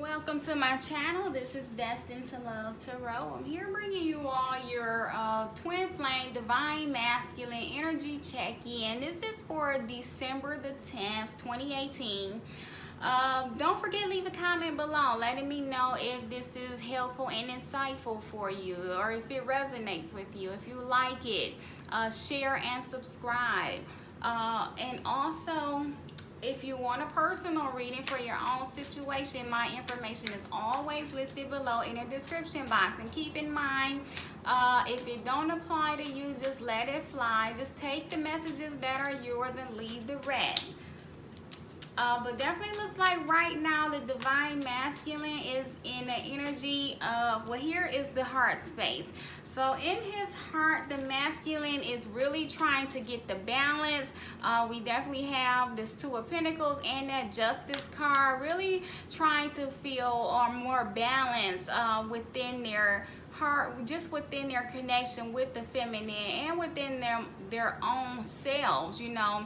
Welcome to my channel. This is Destined to Love Tarot. I'm here bringing you all your twin flame divine masculine energy check-in. This is for December the 10th, 2018. Don't forget, leave a comment below letting me know if this is helpful and insightful for you, or if it resonates with you. If you like it, share and subscribe. And also, if you want a personal reading for your own situation, my information is always listed below in the description box. And keep in mind, if it don't apply to you, just let it fly. Just take the messages that are yours and leave the rest. But definitely looks like right now the divine masculine is in the energy of, well, here is the heart space. So in his heart, the masculine is really trying to get the balance. We definitely have this Two of Pentacles and that Justice card, really trying to feel more balance within their heart, just within their connection with the feminine and within their own selves. You know,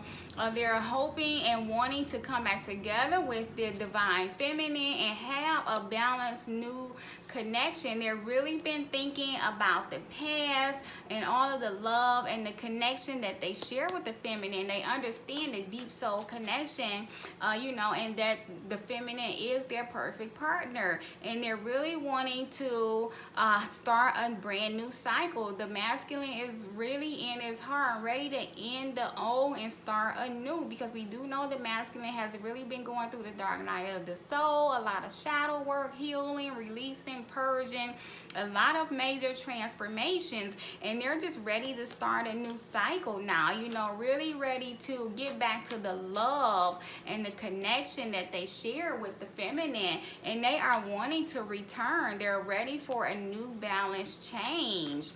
they're hoping and wanting to come back together with their divine feminine and have a balanced new connection. They've really been thinking about the past and all of the love and the connection that they share with the feminine. They understand the deep soul connection, you know, and that the feminine is their perfect partner, and they're really wanting to start a brand new cycle. The masculine is really in his heart ready to end the old and start anew, because we do know the masculine has really been going through the dark night of the soul, a lot of shadow work, healing, releasing, purging, a lot of major transformations, and they're just ready to start a new cycle now, you know, really ready to get back to the love and the connection that they share with the feminine, and they are wanting to return. They're ready for a new balance change.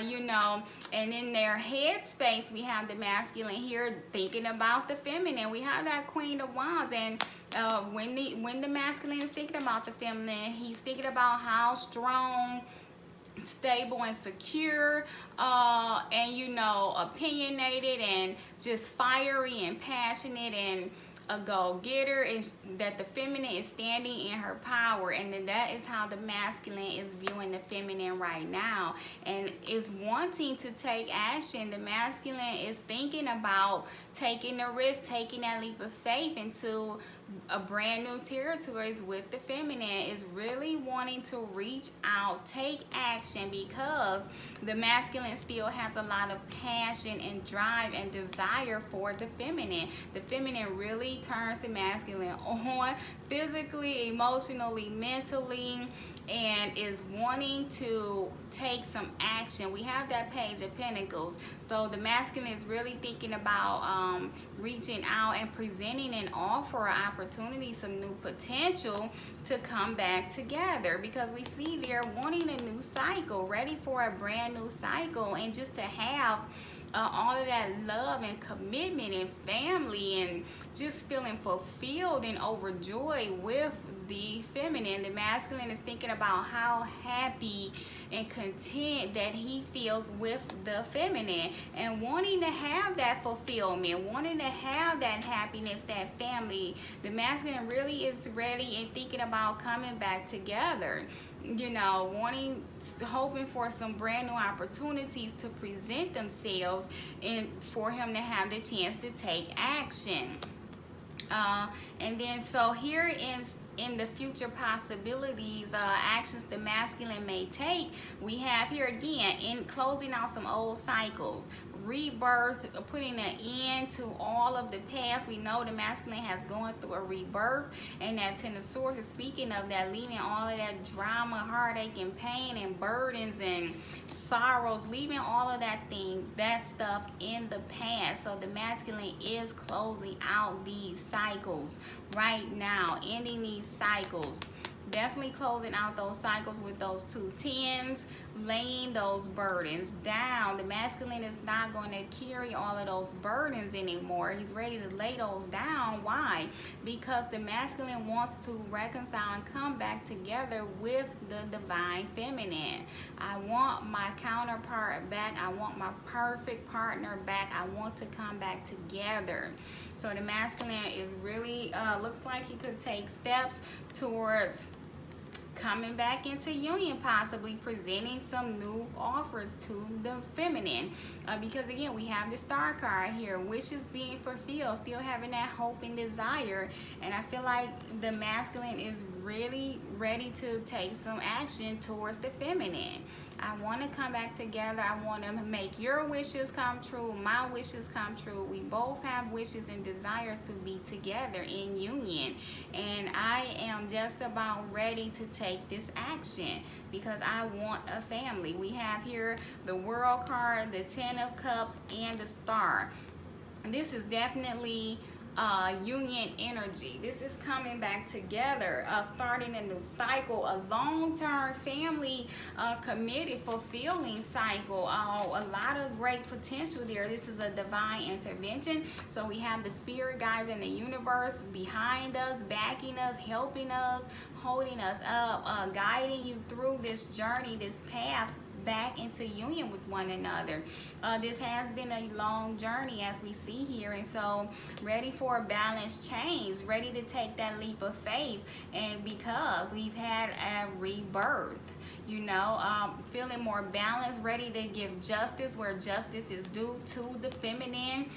You know, and in their headspace, we have the masculine here thinking about the feminine. We have that Queen of Wands, and when the masculine is thinking about the feminine, he's thinking about how strong, stable, and secure, and, you know, opinionated and just fiery and passionate and a go-getter, is that the feminine is standing in her power, and then that is how the masculine is viewing the feminine right now, and is wanting to take action. The masculine is thinking about taking the risk, taking that leap of faith into a brand new territories with the feminine, is really wanting to reach out, take action, because the masculine still has a lot of passion and drive and desire for the feminine. The feminine really turns the masculine on physically, emotionally, mentally, and is wanting to take some action. We have that Page of Pentacles, so the masculine is really thinking about reaching out and presenting an offer, opportunity, some new potential to come back together, because we see they're wanting a new cycle, ready for a brand new cycle, and just to have all of that love and commitment and family, and just feeling fulfilled and overjoyed with the feminine. The masculine is thinking about how happy and content that he feels with the feminine, and wanting to have that fulfillment, wanting to have that happiness, that family. The masculine really is ready and thinking about coming back together, you know, hoping for some brand new opportunities to present themselves, and for him to have the chance to take action. And then so here is in the future possibilities, actions the masculine may take, we have here again in closing out some old cycles, rebirth, putting an end to all of the past. We know the masculine has gone through a rebirth, and that Ten of Swords is speaking of that, leaving all of that drama, heartache, and pain, and burdens, and sorrows, leaving all of that stuff in the past. So the masculine is closing out these cycles right now, ending these cycles, definitely closing out those cycles with those 2 tens, laying those burdens down. The masculine is not going to carry all of those burdens anymore. He's ready to lay those down. Why? Because the masculine wants to reconcile and come back together with the divine feminine. I want my counterpart back. I want my perfect partner back. I want to come back together. So the masculine is really looks like he could take steps towards coming back into union, possibly presenting some new offers to the feminine, because again, we have the Star card here, wishes being fulfilled, still having that hope and desire. And I feel like the masculine is really ready to take some action towards the feminine. I want to come back together. I want to make your wishes come true, my wishes come true. We both have wishes and desires to be together in union, and I am just about ready to take this action because I want a family. We have here the World card, the Ten of Cups, and the Star. This is definitely union energy. This is coming back together, starting a new cycle, a long-term family committed, fulfilling cycle. A lot of great potential there. This is a divine intervention. So we have the spirit guides in the universe behind us, backing us, helping us, holding us up, guiding you through this journey, this path back into union with one another. This has been a long journey, as we see here, and so ready for a balanced change, ready to take that leap of faith, and because we've had a rebirth, you know, feeling more balanced, ready to give justice where justice is due to the feminine.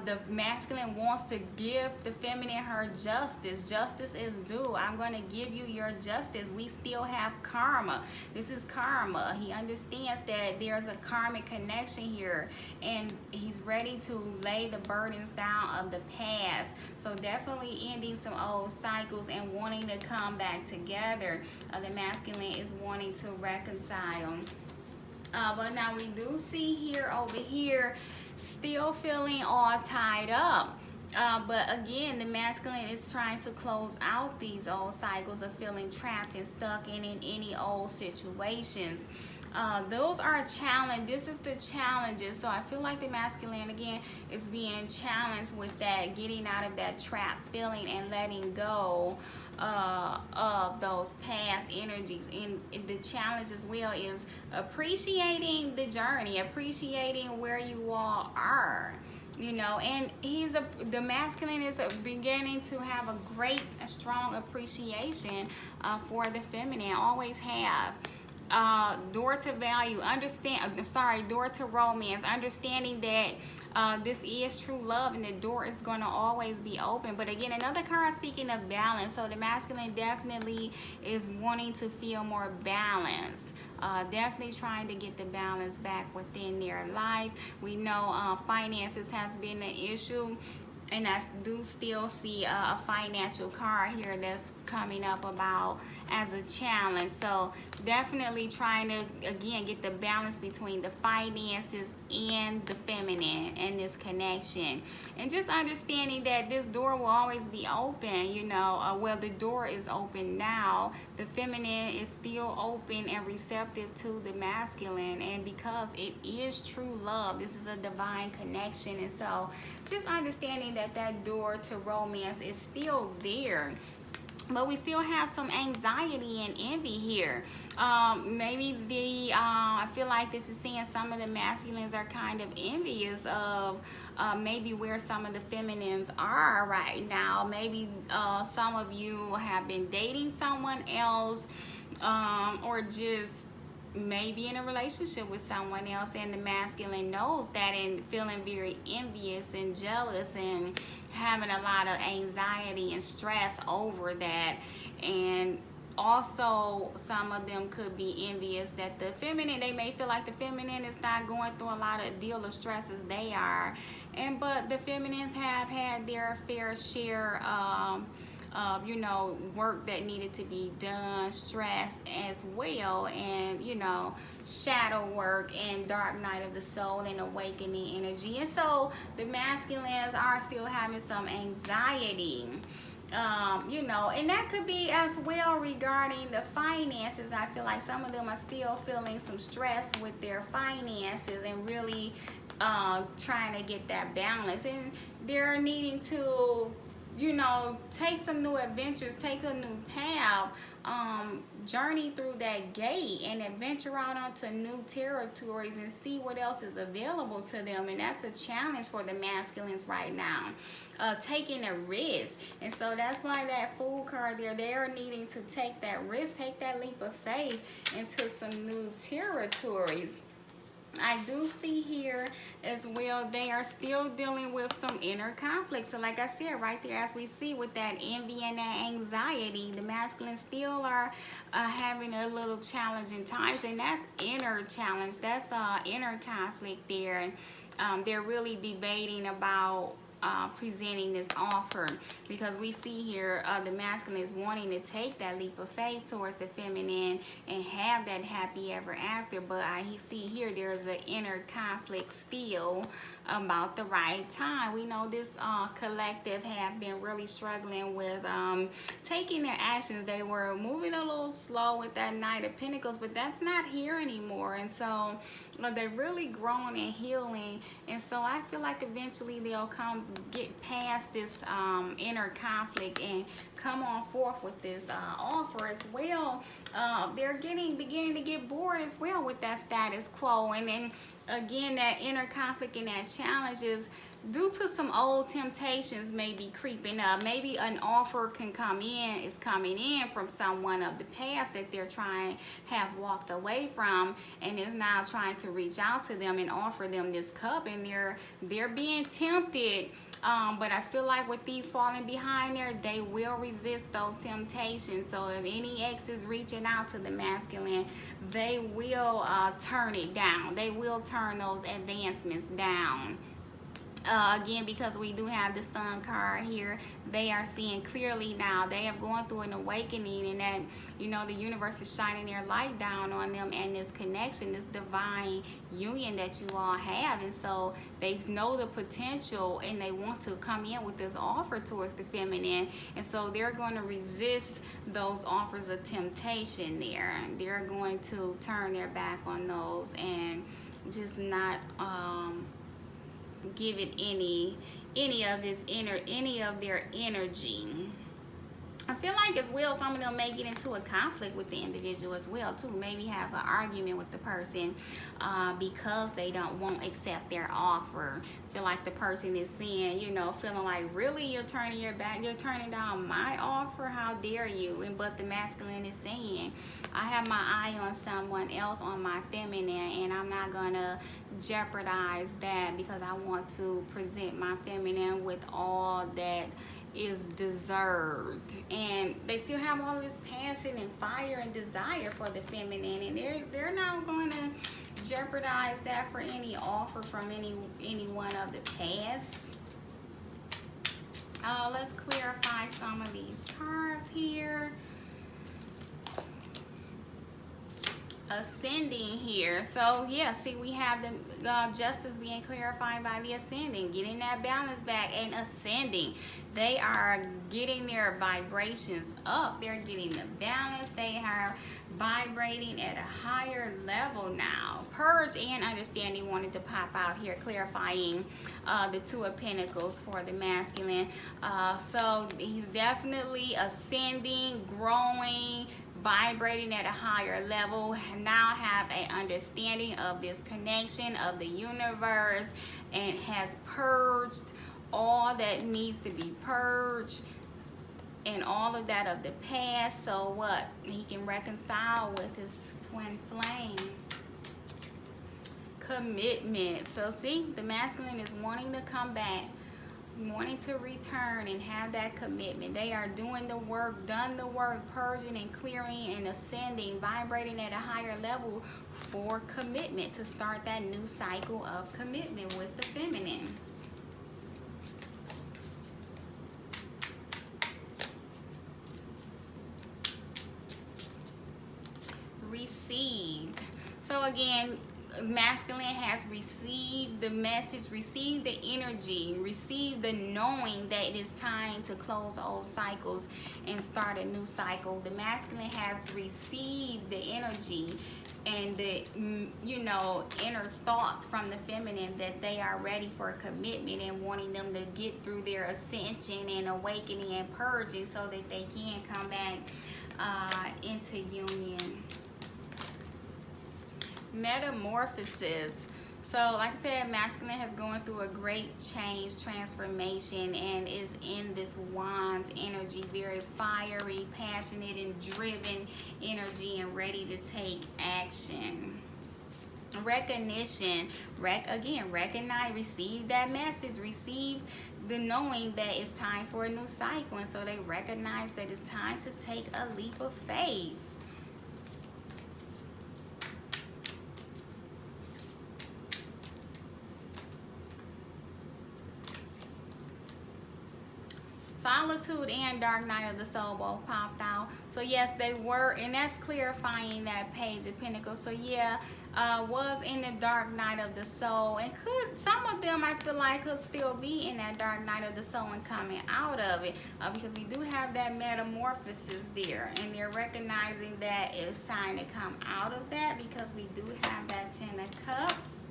The masculine wants to give the feminine her justice. Justice is due. I'm going to give you your justice. We still have karma. This is karma. He understands that there's a karmic connection here, and he's ready to lay the burdens down of the past. So definitely ending some old cycles and wanting to come back together. The masculine is wanting to reconcile. But now we do see here, over here, still feeling all tied up. But again, the masculine is trying to close out these old cycles of feeling trapped and stuck in any old situations. Those are challenged. This is the challenges. So I feel like the masculine, again, is being challenged with that, getting out of that trap feeling and letting go of those past energies. And the challenge as well is appreciating the journey, appreciating where you all are. You know, and the masculine is beginning to have a great, strong appreciation for the feminine. Always have. Door to value, door to romance, understanding that this is true love and the door is going to always be open. But again, another card speaking of balance, so the masculine definitely is wanting to feel more balance, definitely trying to get the balance back within their life. We know finances has been an issue, and I do still see a financial card here that's coming up about as a challenge. So definitely trying to, again, get the balance between the finances and the feminine and this connection. And just understanding that this door will always be open, you know. Well, the door is open now. The feminine is still open and receptive to the masculine. And because it is true love, this is a divine connection. And so just understanding that that door to romance is still there. But we still have some anxiety and envy here. Maybe I feel like this is saying some of the masculines are kind of envious of maybe where some of the feminines are right now. Maybe some of you have been dating someone else, or just maybe in a relationship with someone else, and the masculine knows that and feeling very envious and jealous and having a lot of anxiety and stress over that. And also some of them could be envious that the feminine, they may feel like the feminine is not going through a lot of deal of stress as they are, but the feminines have had their fair share of you know, work that needed to be done, stress as well, and, you know, shadow work and dark night of the soul and awakening energy. And so the masculines are still having some anxiety, you know, and that could be as well regarding the finances. I feel like some of them are still feeling some stress with their finances and really trying to get that balance, and they're needing to, you know, take some new adventures, take a new path, journey through that gate and adventure out onto new territories and see what else is available to them. And that's a challenge for the masculines right now, taking a risk. And so that's why that Fool card there, they are needing to take that risk, take that leap of faith into some new territories. I do see here as well, they are still dealing with some inner conflict. So like I said, right there, as we see with that envy and that anxiety, the masculines still are having a little challenging times, and that's inner challenge. That's inner conflict there. They're really debating about presenting this offer, because we see here the masculine is wanting to take that leap of faith towards the feminine and have that happy ever after, but I see here there's an inner conflict still about the right time. We know this collective have been really struggling with taking their actions. They were moving a little slow with that Knight of Pentacles, but that's not here anymore, and so they're really growing and healing. And so I feel like eventually they'll get past this inner conflict and come on forth with this offer as well. They're beginning to get bored as well with that status quo, and then again that inner conflict and that challenge is due to some old temptations maybe creeping up. Maybe an offer is coming in from someone of the past that they're have walked away from, and is now trying to reach out to them and offer them this cup, and they're being tempted. But I feel like with these falling behind there, they will resist those temptations. So if any ex is reaching out to the masculine, they will turn it down. They will turn those advancements down. Again, because we do have the Sun card here, they are seeing clearly now. They have gone through an awakening, and that, you know, the universe is shining their light down on them and this connection, this divine union that you all have. And so they know the potential, and they want to come in with this offer towards the feminine. And so they're going to resist those offers of temptation there. They're going to turn their back on those and just not give it any of their energy. I feel like as well some of them may get into a conflict with the individual as well too. Maybe have an argument with the person because they won't accept their offer. Feel like the person is saying, you know, feeling like, really, you're turning your back, you're turning down my offer, how dare you? And but the masculine is saying, I have my eye on someone else, on my feminine, and I'm not gonna jeopardize that because I want to present my feminine with all that is deserved. And they still have all this passion and fire and desire for the feminine, and they're not going to jeopardize that for any offer from anyone of the past. Let's clarify some of these cards here. Ascending here. So yeah, see, we have the justice being clarified by the ascending, getting that balance back, and ascending. They are getting their vibrations up. They're getting the balance. They are vibrating at a higher level now. Purge and understanding wanted to pop out here, clarifying the Two of Pentacles for the masculine. So he's definitely ascending, growing, vibrating at a higher level, now have an understanding of this connection of the universe, and has purged all that needs to be purged and all of that of the past. So what? He can reconcile with his twin flame. Commitment. So see, the masculine is wanting to come back, wanting to return and have that commitment. They are doing the work, done the work, purging and clearing and ascending, vibrating at a higher level for commitment, to start that new cycle of commitment with the feminine. Received. So again, masculine has received the message, received the energy, received the knowing that it is time to close old cycles and start a new cycle. The masculine has received the energy and the, you know, inner thoughts from the feminine that they are ready for a commitment and wanting them to get through their ascension and awakening and purging so that they can come back into union. Metamorphosis. So like I said, masculine has gone through a great change, transformation, and is in this Wands energy, very fiery, passionate, and driven energy, and ready to take action. Recognition. Again, recognize, receive that message, receive the knowing that it's time for a new cycle, and so they recognize that it's time to take a leap of faith. Solitude and Dark Night of the Soul both popped out. So yes, they were, and that's clarifying that Page of Pentacles. So yeah, was in the Dark Night of the Soul, and could, some of them I feel like could still be in that Dark Night of the Soul and coming out of it, because we do have that metamorphosis there, and they're recognizing that it's time to come out of that, because we do have that Ten of Cups.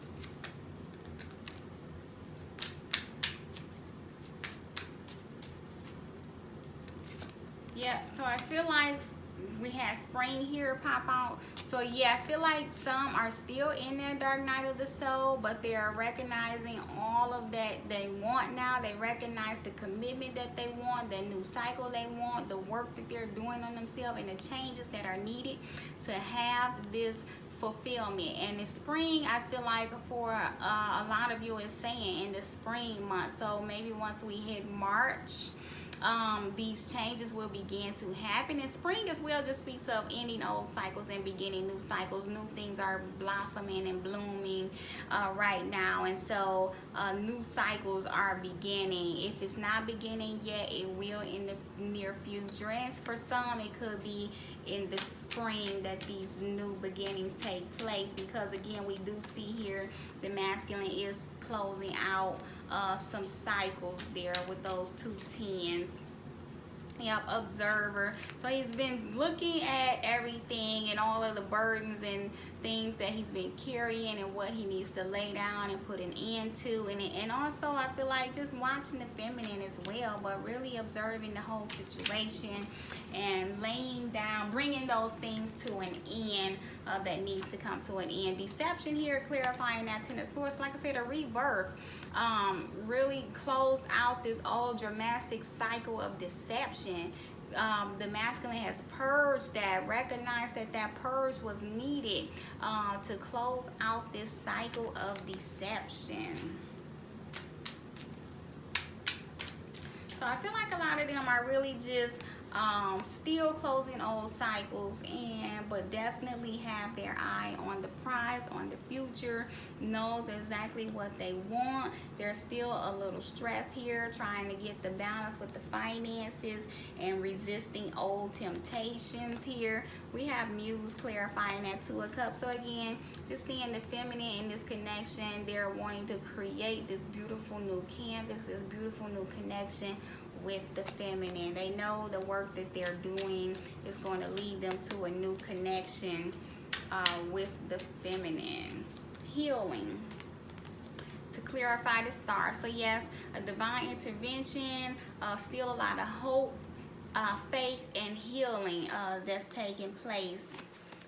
Yep, so I feel like we had spring here pop out. So yeah, I feel like some are still in their Dark Night of the Soul, but they are recognizing all of that they want now. They recognize the commitment that they want, the new cycle they want, the work that they're doing on themselves, and the changes that are needed to have this fulfillment. And the spring, I feel like for a lot of you is saying in the spring month. So maybe once we hit March, these changes will begin to happen. And spring as well just speaks of ending old cycles and beginning new cycles. New things are blossoming and blooming right now, and so new cycles are beginning. If it's not beginning yet, it will in the near future, and for some it could be in the spring that these new beginnings take place, because again, we do see here the masculine is closing out some cycles there with those 2 tens. Yep, observer. So he's been looking at everything and all of the burdens and things that he's been carrying and what he needs to lay down and put an end to. And also I feel like just watching the feminine as well, but really observing the whole situation and laying down, bringing those things to an end that needs to come to an end. Deception here, clarifying that Ten of Swords. Like I said, a rebirth. Really closed out this old dramatic cycle of deception. The masculine has purged that, recognized that that purge was needed to close out this cycle of deception. So I feel like a lot of them are really just still closing old cycles, but definitely have their eye on the prize, on the future, knows exactly what they want. They're still a little stressed here, trying to get the balance with the finances and resisting old temptations here. We have Muse clarifying that 2 of Cups. So again, just seeing the feminine in this connection, they're wanting to create this beautiful new canvas, this beautiful new connection with the feminine. They know the work that they're doing is going to lead them to a new connection with the feminine. Healing. To clarify the star. So yes, a divine intervention, still a lot of hope, faith, and healing that's taking place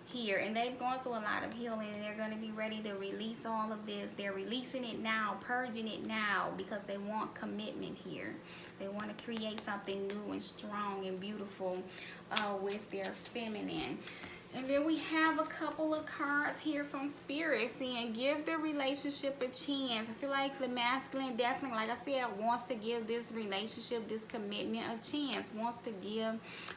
here. And they've gone through a lot of healing, and they're going to be ready to release all of this. They're releasing it now, purging it now, because they want commitment here. They want to create something new and strong and beautiful with their feminine. And then we have a couple of cards here from Spirit saying give the relationship a chance. I feel like the masculine definitely, like I said, wants to give this relationship, this commitment a chance, wants to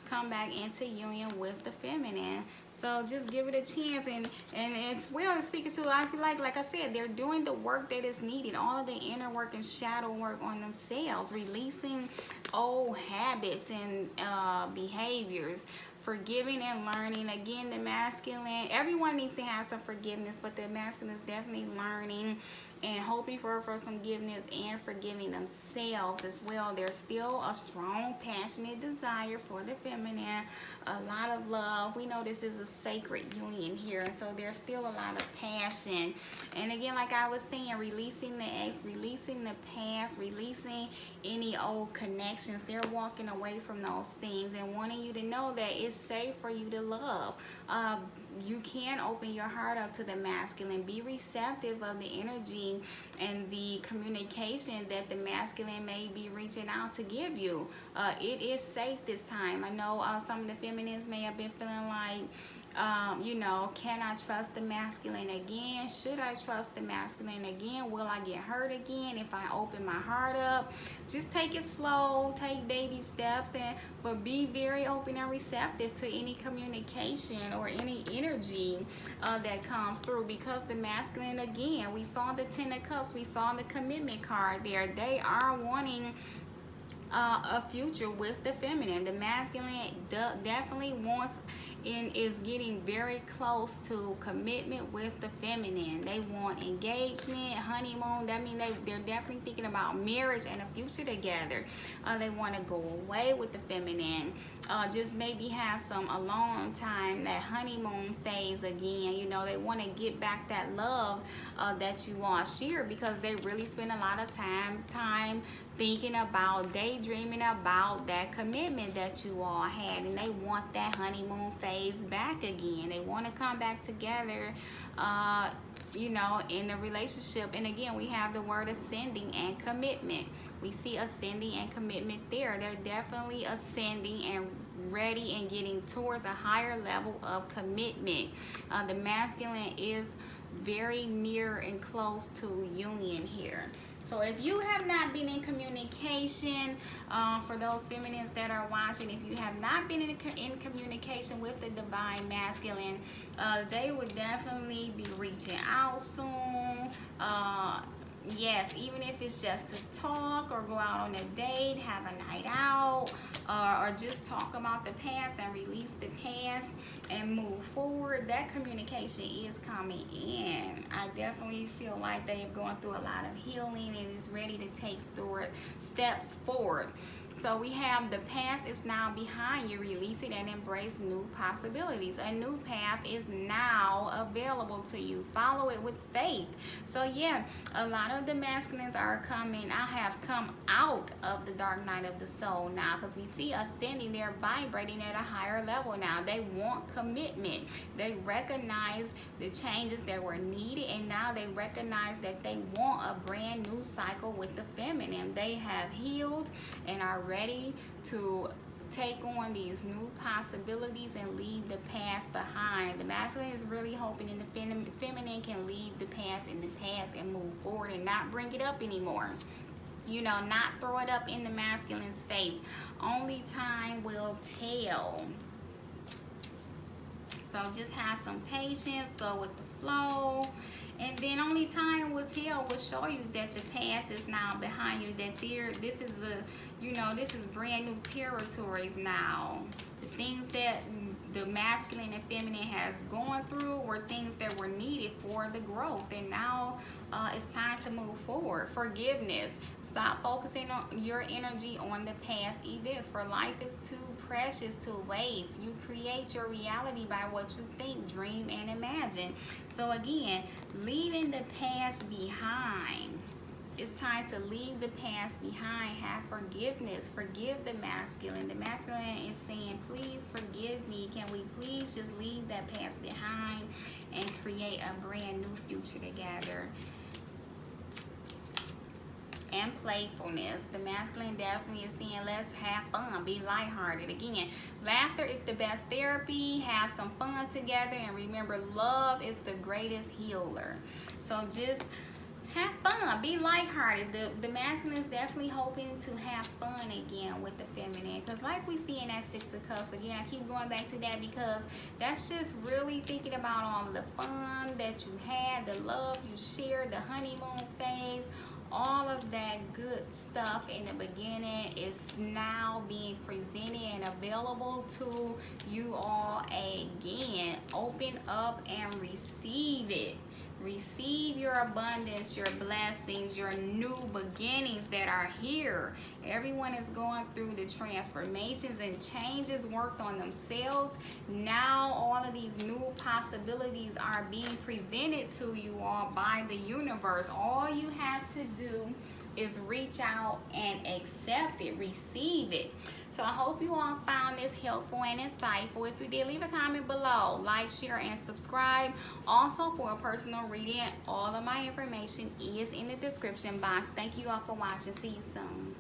come back into union with the feminine. So just give it a chance. And it's well speaking to, I feel like I said, they're doing the work that is needed, all of the inner work and shadow work on themselves, releasing old habits and behaviors. forgiving and learning. Again, the masculine, everyone needs to have some forgiveness, but the masculine is definitely learning and hoping for some forgiveness and forgiving themselves as well. There's still a strong, passionate desire for the feminine, a lot of love. We know this is a sacred union here, and so there's still a lot of passion. And again, like I was saying, releasing the ex, releasing the past, releasing any old connections. They're walking away from those things and wanting you to know that it's safe for you to love. You can open your heart up to the masculine. Be receptive of the energy and the communication that the masculine may be reaching out to give you. It is safe this time. I know some of the feminines may have been feeling like, you know, can I trust the masculine again? Should I trust the masculine again? Will I get hurt again if I open my heart up? Just take it slow, take baby steps, but be very open and receptive to any communication or any energy that comes through, because the masculine, again, we saw the Ten of Cups, we saw the commitment card there. They are wanting a future with the feminine. The masculine definitely wants and is getting very close to commitment with the feminine. They want engagement, honeymoon. That means they're definitely thinking about marriage and a future together. They want to go away with the feminine. Just maybe have some alone time, that honeymoon phase again. You know, they want to get back that love that you all share, because they really spend a lot of time thinking about, daydreaming about that commitment that you all had, and they want that honeymoon phase back again. They want to come back together, you know, in a relationship. And again, we have the word ascending and commitment. We see ascending and commitment there. They're definitely ascending and ready and getting towards a higher level of commitment. The masculine is very near and close to union here. So if you have not been in communication, for those feminines that are watching, if you have not been in communication with the divine masculine, they would definitely be reaching out soon. Yes, even if it's just to talk or go out on a date, have a night out, or just talk about the past and release the past and move forward. That communication is coming in. I definitely feel like they're going through a lot of healing and is ready to take steps forward. So we have the past is now behind you. Release it and embrace new possibilities. A new path is now available to you. Follow it with faith. So yeah, a lot of the masculines are coming. I have come out of the dark night of the soul now, because we see ascending. They're vibrating at a higher level now. They want commitment. They recognize the changes that were needed, and now they recognize that they want a brand new cycle with the feminine. They have healed and are ready to take on these new possibilities and leave the past behind. The masculine is really hoping in the feminine can leave the past in the past and move forward and not bring it up anymore. You know, not throw it up in the masculine's face. Only time will tell. So just have some patience, go with the flow. And then only time will tell, will show you that the past is now behind you, that this is this is brand new territories now. The things that the masculine and feminine has gone through were things that were needed for the growth, and now it's time to move forward. Forgiveness. Stop focusing on your energy on the past events, for life is too precious to waste. You create your reality by what you think, dream, and imagine. So again, leaving the past behind. It's time to leave the past behind. Have forgiveness. Forgive the masculine. The masculine is saying, please forgive me. Can we please just leave that past behind and create a brand new future together? And playfulness. The masculine definitely is saying, let's have fun, be lighthearted. Again, laughter is the best therapy. Have some fun together, and remember, love is the greatest healer. So just have fun, be lighthearted. The masculine is definitely hoping to have fun again with the feminine, because like we see in that Six of Cups, again, I keep going back to that because that's just really thinking about all the fun that you had, the love you shared, the honeymoon phase. All of of that good stuff in the beginning is now being presented and available to you all again. Open up and receive it. Receive your abundance, your blessings, your new beginnings that are here. Everyone is going through the transformations and changes worked on themselves. Now all of these new possibilities are being presented to you all by the universe. All you have to do is reach out and accept it, receive it. So I hope you all found this helpful and insightful. If you did, leave a comment below, like, share, and subscribe. Also, for a personal reading, all of my information is in the description box. Thank you all for watching. See you soon.